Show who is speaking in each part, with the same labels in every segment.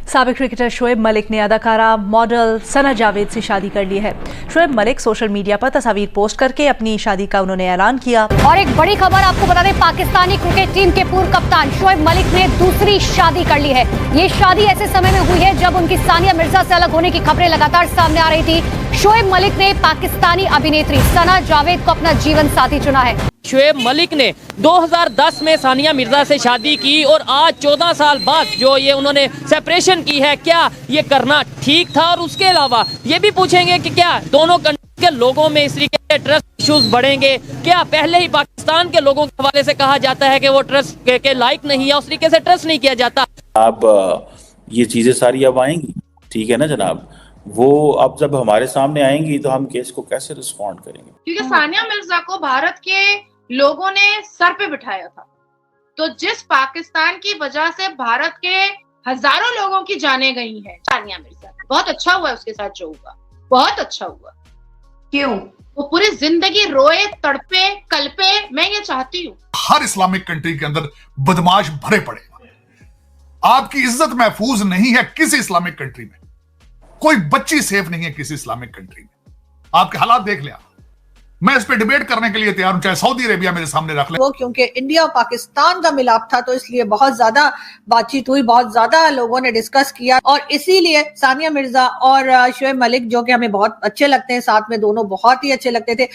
Speaker 1: साबिक क्रिकेटर शोएब मलिक ने अदाकारा मॉडल सना जावेद से शादी कर ली है। शोएब मलिक सोशल मीडिया पर तस्वीर पोस्ट करके अपनी शादी का उन्होंने ऐलान किया।
Speaker 2: और एक बड़ी खबर आपको बता दें, पाकिस्तानी क्रिकेट टीम के पूर्व कप्तान शोएब मलिक ने दूसरी शादी कर ली है। ये शादी ऐसे समय में हुई है जब उनकी सानिया मिर्जा से अलग होने की खबरें लगातार सामने आ रही थी। शोएब मलिक ने पाकिस्तानी अभिनेत्री सना जावेद को अपना जीवन साथी चुना है।
Speaker 3: शोएब मलिक ने 2010 में सानिया मिर्जा से शादी की और आज 14 साल बाद जो ये उन्होंने सेपरेशन की है, क्या ये करना ठीक था? और उसके अलावा ये भी पूछेंगे कि क्या दोनों कंट्री के लोगों में इस तरीके के ट्रस्ट इश्यूज बढ़ेंगे? क्या पहले ही पाकिस्तान के लोगों के हवाले से कहा जाता है कि वो ट्रस्ट के लायक नहीं है, उस तरीके से ट्रस्ट नहीं किया जाता?
Speaker 4: अब ये चीजें सारी अब आएंगी, ठीक है ना जनाब? वो अब जब हमारे सामने आएंगी तो हम केस को कैसे रिस्पॉन्ड करेंगे?
Speaker 5: क्योंकि सानिया मिर्जा को भारत के लोगों ने सर पे बिठाया था, तो जिस पाकिस्तान की वजह से भारत के हजारों लोगों की जानें गई हैं, सानिया मिर्जा, बहुत अच्छा हुआ उसके साथ जो हुआ, बहुत अच्छा हुआ।
Speaker 6: क्यों?
Speaker 5: वो पूरी जिंदगी रोए, तड़पे, कल्पे। मैं ये चाहती हूँ
Speaker 7: हर इस्लामिक कंट्री के अंदर बदमाश भरे पड़े। आपकी इज्जत महफूज नहीं है किसी इस्लामिक कंट्री में, कोई बच्ची सेफ नहीं है किसी इस्लामिक कंट्री में। आपके हालात देख लिया। मैं इस पे डिबेट करने के लिए तैयार हूं, चाहे सऊदी अरेबिया मेरे सामने रख ले।
Speaker 6: वो क्योंकि इंडिया और पाकिस्तान का मिलाप था, तो इसलिए बहुत ज्यादा बातचीत हुई, बहुत ज्यादा लोगों ने डिस्कस किया, और इसीलिए सानिया मिर्जा और शोएब मलिक, जो कि हमें बहुत अच्छे लगते हैं, साथ में दोनों बहुत ही अच्छे लगते थे,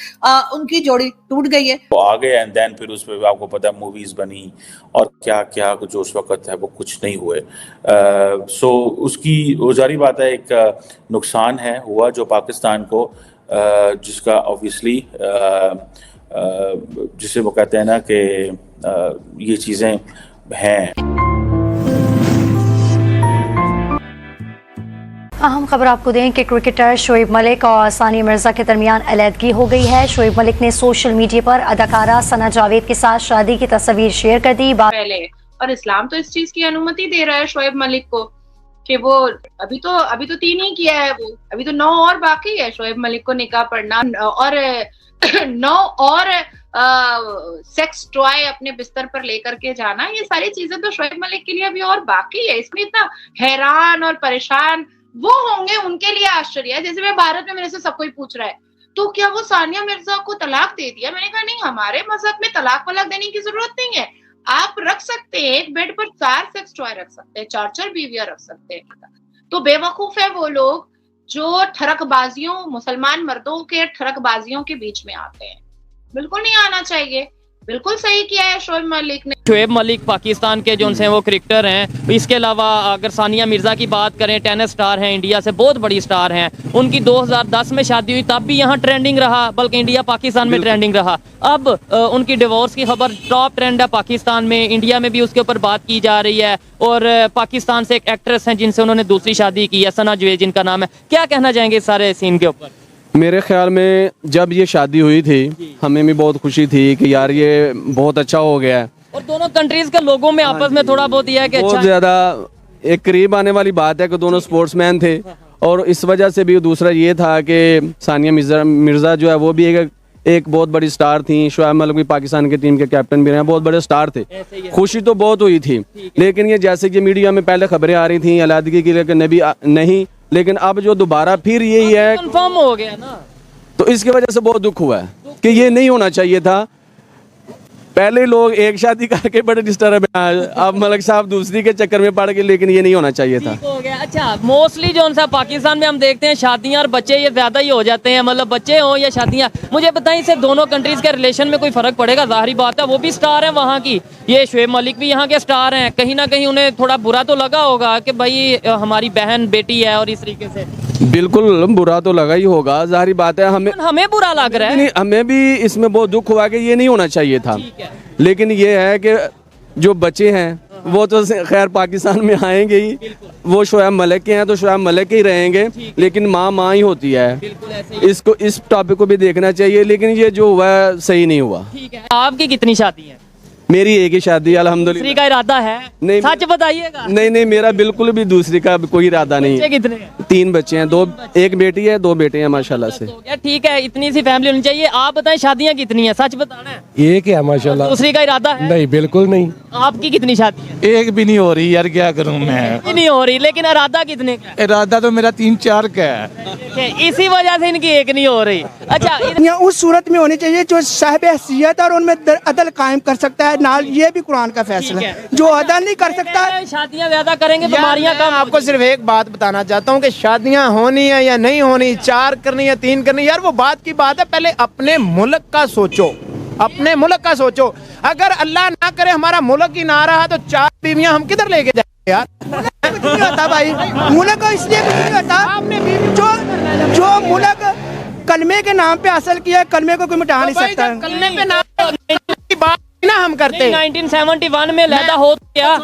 Speaker 6: उनकी जोड़ी टूट गई है।
Speaker 4: वो आ गए एंड देन फिर उस पर आपको पता है मूवीज बनी और क्या क्या जो उस वक्त है वो कुछ नहीं हुए। सो उसकी वो जारी बात है, एक नुकसान है हुआ जो पाकिस्तान को, जिसका ऑब्वियसली जिसे वो कहते हैं ना कि ये चीज़ें हैं।
Speaker 2: अहम खबर आपको दें कि क्रिकेटर शोएब मलिक और सानिया मिर्जा के दरमियान अलहदगी हो गई है। शोएब मलिक ने सोशल मीडिया पर अदाकारा सना जावेद के साथ शादी की तस्वीर शेयर कर दी।
Speaker 5: पहले, और इस्लाम तो इस चीज की अनुमति दे रहा है शोएब मलिक को कि वो अभी तो 3 ही किया है, वो अभी तो 9 और बाकी है शोएब मलिक को निकाह पढ़ना, और 9 और सेक्स टॉय अपने बिस्तर पर लेकर के जाना। ये सारी चीजें तो शोएब मलिक के लिए अभी और बाकी है। इसमें इतना हैरान और परेशान वो होंगे, उनके लिए आश्चर्य है। जैसे मैं भारत में मेरे से सब कोई पूछ रहा है तो क्या वो सानिया मिर्जा को तलाक दे दिया? मैंने कहा नहीं, हमारे मजहब में तलाक वलाक देने की जरूरत नहीं है। आप रख सकते हैं, एक बेड पर 4 सेक्स टॉय रख सकते हैं, 4 बीवियां रख सकते हैं। तो बेवकूफ है वो लोग जो ठरकबाजियों, मुसलमान मर्दों के ठरकबाजियों के बीच में आते हैं। बिल्कुल नहीं आना चाहिए। बिल्कुल सही किया है शोएब मलिक ने।
Speaker 3: शोएब मलिक पाकिस्तान के जो हैं वो क्रिकेटर हैं। इसके अलावा अगर सानिया मिर्जा की बात करें, टेनिस स्टार हैं, इंडिया से बहुत बड़ी स्टार हैं। उनकी 2010 में शादी हुई, तब भी यहाँ ट्रेंडिंग रहा, बल्कि इंडिया पाकिस्तान में ट्रेंडिंग रहा। अब उनकी डिवोर्स की खबर टॉप ट्रेंड है पाकिस्तान में, इंडिया में भी उसके ऊपर बात की जा रही है। और पाकिस्तान से एक एक्ट्रेस हैं जिनसे उन्होंने दूसरी शादी की है, सना जावेद जिनका नाम है। क्या कहना चाहेंगे इस सारे सीन के ऊपर?
Speaker 8: मेरे ख्याल में जब ये शादी हुई थी, हमें भी बहुत खुशी थी कि यार ये बहुत अच्छा हो गया है,
Speaker 3: और दोनों कंट्रीज के लोगों में आपस में थोड़ा बहुत यह है कि
Speaker 8: बहुत ज़्यादा एक करीब आने वाली बात है कि दोनों स्पोर्ट्समैन थे। और इस वजह से भी दूसरा ये था कि सानिया मिर्जा जो है वो भी एक बहुत बड़ी स्टार थी। शोएब मलिक भी पाकिस्तान की टीम के कैप्टन भी रहे, बहुत बड़े स्टार थे। खुशी तो बहुत हुई थी, लेकिन ये जैसे कि मीडिया में पहले खबरें आ रही थी अलहदगी की, लेकिन नहीं, लेकिन अब जो दोबारा फिर यही है,
Speaker 3: कंफर्म हो गया ना,
Speaker 8: तो इसकी वजह से बहुत दुख हुआ है कि ये नहीं होना चाहिए था। पहले लोग एक शादी करके बड़े डिस्टर्ब हैं, अब मलिक साहब दूसरी के चक्कर में पड़ गए, लेकिन ये नहीं होना चाहिए था।
Speaker 3: हो गया। अच्छा, मोस्टली जो सा पाकिस्तान में हम देखते हैं शादियां और बच्चे ये ज्यादा ही हो जाते हैं, मतलब बच्चे हो या शादियां। मुझे बताएं, इससे दोनों कंट्रीज के रिलेशन में कोई फर्क पड़ेगा? जाहिर बात है वो भी स्टार है वहाँ की, ये शोएब मलिक भी यहाँ के स्टार हैं। कहीं ना कहीं उन्हें थोड़ा बुरा तो लगा होगा कि भाई हमारी बहन बेटी है, और इस तरीके से
Speaker 8: बिल्कुल बुरा तो लगा ही होगा, जाहिर बात है।
Speaker 3: हमें बुरा लग रहा है,
Speaker 8: हमें भी इसमें बहुत दुख हुआ कि ये नहीं होना चाहिए था। लेकिन ये है कि जो बच्चे हैं वो तो खैर पाकिस्तान में आएंगे ही, वो शोएब मलिक के हैं तो शोएब मलिक के ही रहेंगे, लेकिन माँ ही होती है। इसको, इस टॉपिक को भी देखना चाहिए, लेकिन ये जो हुआ सही नहीं हुआ।
Speaker 3: ठीक है। आपकी कितनी शादी है?
Speaker 8: मेरी एक ही शादी अल्हम्दुलिल्लाह।
Speaker 3: दूसरी का इरादा है?
Speaker 8: नहीं,
Speaker 3: सच बताइएगा।
Speaker 8: नहीं, मेरा बिल्कुल भी दूसरी का कोई इरादा नहीं
Speaker 3: बच्चे
Speaker 8: है।
Speaker 3: कितने हैं?
Speaker 8: 3 बच्चे हैं, 2 एक बेटी है, 2 बेटे हैं माशाल्लाह से।
Speaker 3: तो क्या ठीक है, इतनी सी फैमिली होनी चाहिए। आप बताएं शादियां कितनी हैं, सच बताना है।
Speaker 9: एक है माशाल्लाह।
Speaker 3: दूसरी का इरादा है?
Speaker 9: नहीं, बिल्कुल नहीं।
Speaker 3: आपकी कितनी शादी है?
Speaker 9: एक भी नहीं हो रही यार, क्या करूं मैं।
Speaker 3: भी नहीं हो रही, लेकिन इरादा कितने का है?
Speaker 9: इरादा तो मेरा 3-4 का है।
Speaker 3: इसी वजह से इनकी एक नहीं हो रही। अच्छा,
Speaker 10: या उस सूरत में होनी चाहिए जो साहिब हैसियत और उनमें अदल कायम कर सकता है। नाल ये भी कुरान का फैसला
Speaker 3: ठीक
Speaker 10: है,
Speaker 3: है।
Speaker 10: जो अदल नहीं कर सकता।
Speaker 3: शादियां ज्यादा करेंगे, बीमारियां कम।
Speaker 11: आपको सिर्फ एक बात बताना चाहता हूँ कि शादियां होनी है या नहीं होनी, 4 करनी है 3 करनी, यार वो बात की बात है। पहले अपने मुल्क का सोचो, अपने मुल्क का सोचो। अगर अल्लाह ना करे हमारा मुल्क ही ना रहा तो 4 बीवियां हम किधर लेके जाएंगे यार।
Speaker 10: कुछ नहीं होता भाई, मुल्क इसलिए कुछ नहीं होता जो मुल्क कलमे के नाम पे हासिल किया है, कलमे को कोई मिटा नहीं सकता।
Speaker 11: कलमे पे नाम की बात ना हम करते।
Speaker 3: 1971 में लैदा हो तो क्या,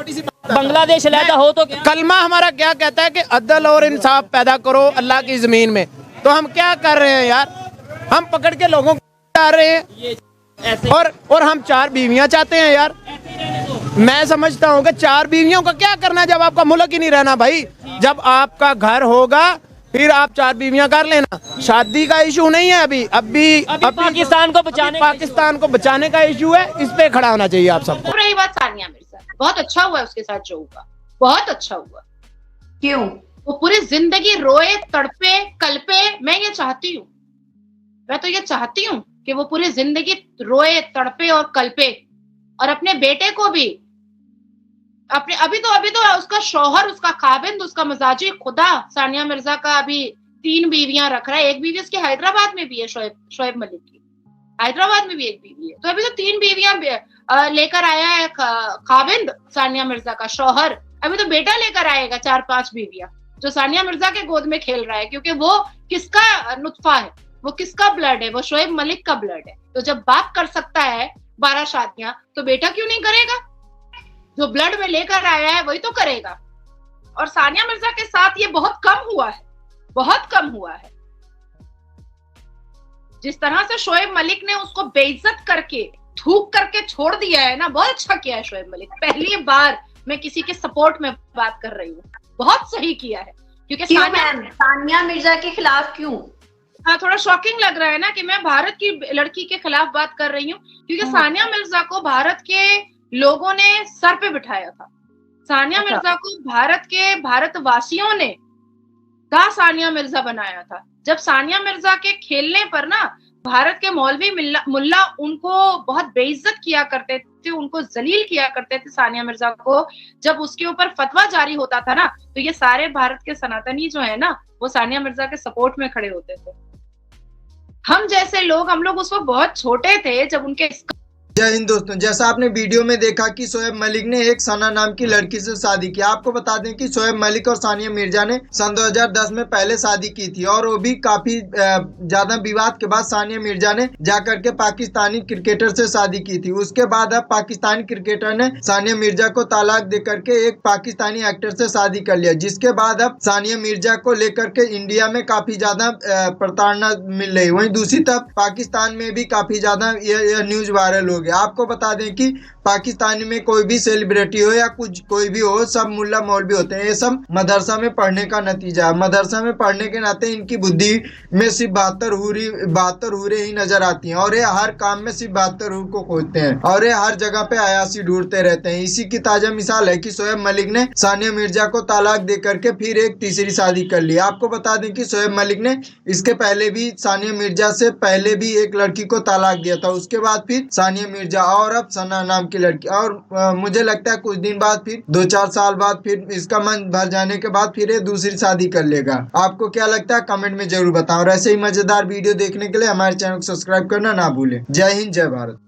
Speaker 3: बांग्लादेश लैदा हो तो क्या।
Speaker 11: कलमा हमारा क्या कहता है कि अदल और इंसाफ पैदा करो अल्लाह की जमीन में। तो हम क्या कर रहे हैं यार, हम पकड़ के लोगों को डाल रहे हैं और हम 4 बीवियां चाहते हैं यार। मैं समझता हूँ कि 4 बीवियों का क्या करना जब आपका मुल्क ही नहीं रहना भाई। जब आपका घर होगा फिर आप 4 बीवियां कर लेना। शादी का इशू नहीं है अभी
Speaker 3: पाकिस्तान
Speaker 11: को बचाने का इशू है, इस पे खड़ा होना चाहिए आप सबको।
Speaker 5: रही बात सानिया मिर्जा, बहुत अच्छा हुआ उसके साथ जो हुआ, बहुत अच्छा हुआ। क्यों? वो पूरी जिंदगी रोए, तड़पे, कल्पे। मैं ये चाहती हूँ, मैं तो ये चाहती हूँ कि वो पूरी जिंदगी रोए, तड़पे और कल्पे, और अपने बेटे को भी अपने अभी तो उसका शौहर, उसका खाबिंद, उसका मजाजी खुदा सानिया मिर्जा का अभी 3 बीवियां रख रहा है। एक बीवी उसकी हैदराबाद में भी है, शोएब मलिक की हैदराबाद में भी एक बीवी है। तो अभी तो 3 बीवियां लेकर आया है खाबिंद सानिया मिर्जा का शौहर। अभी तो बेटा लेकर आएगा 4-5 बीवियां, जो सानिया मिर्जा के गोद में खेल रहा है, क्योंकि वो किसका नुत्फा है, वो किसका ब्लड है, वो शोएब मलिक का ब्लड है। तो जब बाप कर सकता है 12 शादियां, तो बेटा क्यों नहीं करेगा? जो ब्लड में लेकर आया है वही तो करेगा। और सानिया मिर्जा के साथ ये बहुत कम हुआ है, बहुत कम हुआ है। जिस तरह से शोएब मलिक ने उसको बेइज्जत करके, थूक करके छोड़ दिया है ना, बहुत अच्छा किया है शोएब मलिक। पहली बार मैं किसी के सपोर्ट में बात कर रही हूँ, बहुत सही किया है। क्योंकि
Speaker 12: सानिया मिर्जा के खिलाफ क्यों?
Speaker 5: हाँ, थोड़ा शॉकिंग लग रहा है ना कि मैं भारत की लड़की के खिलाफ बात कर रही हूँ, क्योंकि सानिया मिर्जा को भारत के लोगों ने सर पे बिठाया था। सानिया मिर्जा को भारतवासियों ने सानिया मिर्जा बनाया था। जब सानिया मिर्जा के खेलने पर ना भारत के मौलवी मुल्ला उनको बहुत बेइज्जत किया करते थे, उनको जलील किया करते थे सानिया मिर्जा को। जब उसके ऊपर फतवा जारी होता था ना, तो ये सारे भारत के सनातनी जो है ना, वो सानिया मिर्जा के सपोर्ट में खड़े होते थे। हम जैसे लोग, हम लोग उस वक्त बहुत छोटे थे जब उनके।
Speaker 13: जय हिंद दोस्तों, जैसा आपने वीडियो में देखा कि शोएब मलिक ने एक सना नाम की लड़की से शादी की। आपको बता दें कि शोएब मलिक और सानिया मिर्जा ने सन 2010 में पहले शादी की थी, और वो भी काफी ज्यादा विवाद के बाद सानिया मिर्जा ने जाकर के पाकिस्तानी क्रिकेटर से शादी की थी। उसके बाद अब पाकिस्तानी क्रिकेटर ने सानिया मिर्जा को तलाक दे करके एक पाकिस्तानी एक्टर से शादी कर लिया, जिसके बाद अब सानिया मिर्जा को लेकर के इंडिया में काफी ज्यादा प्रताड़ना मिल रही। वहीं दूसरी तरफ पाकिस्तान में भी काफी ज्यादा यह न्यूज वायरल हो गया। आपको बता दें कि पाकिस्तान में कोई भी सेलिब्रिटी हो या कोई भी हो, सब मुल्ला मौलवी होते हैं। ये सब मदरसा में पढ़ने का नतीजा है। मदरसा में पढ़ने के नाते इनकी बुद्धि में सिर्फ 72 हूरें ही नजर आती हैं, और ये हर काम में सिर्फ 72 हूर को खोजते हैं, और ये हर जगह पे अयासी ढूंढते रहते हैं। इसी की ताजा मिसाल है कि शोएब मलिक ने सानिया मिर्जा को तलाक दे करके फिर एक तीसरी शादी कर ली। आपको बता दें कि शोएब मलिक ने इसके पहले भी सानिया मिर्जा से पहले भी एक लड़की को तलाक दिया था, उसके बाद फिर सानिया मिर्जा और अब सना नाम की लड़की। और मुझे लगता है कुछ दिन बाद, फिर 2-4 साल बाद, फिर इसका मन भर जाने के बाद फिर ये दूसरी शादी कर लेगा। आपको क्या लगता है कमेंट में जरूर बताओ, और ऐसे ही मजेदार वीडियो देखने के लिए हमारे चैनल को सब्सक्राइब करना ना भूलें। जय हिंद, जय भारत।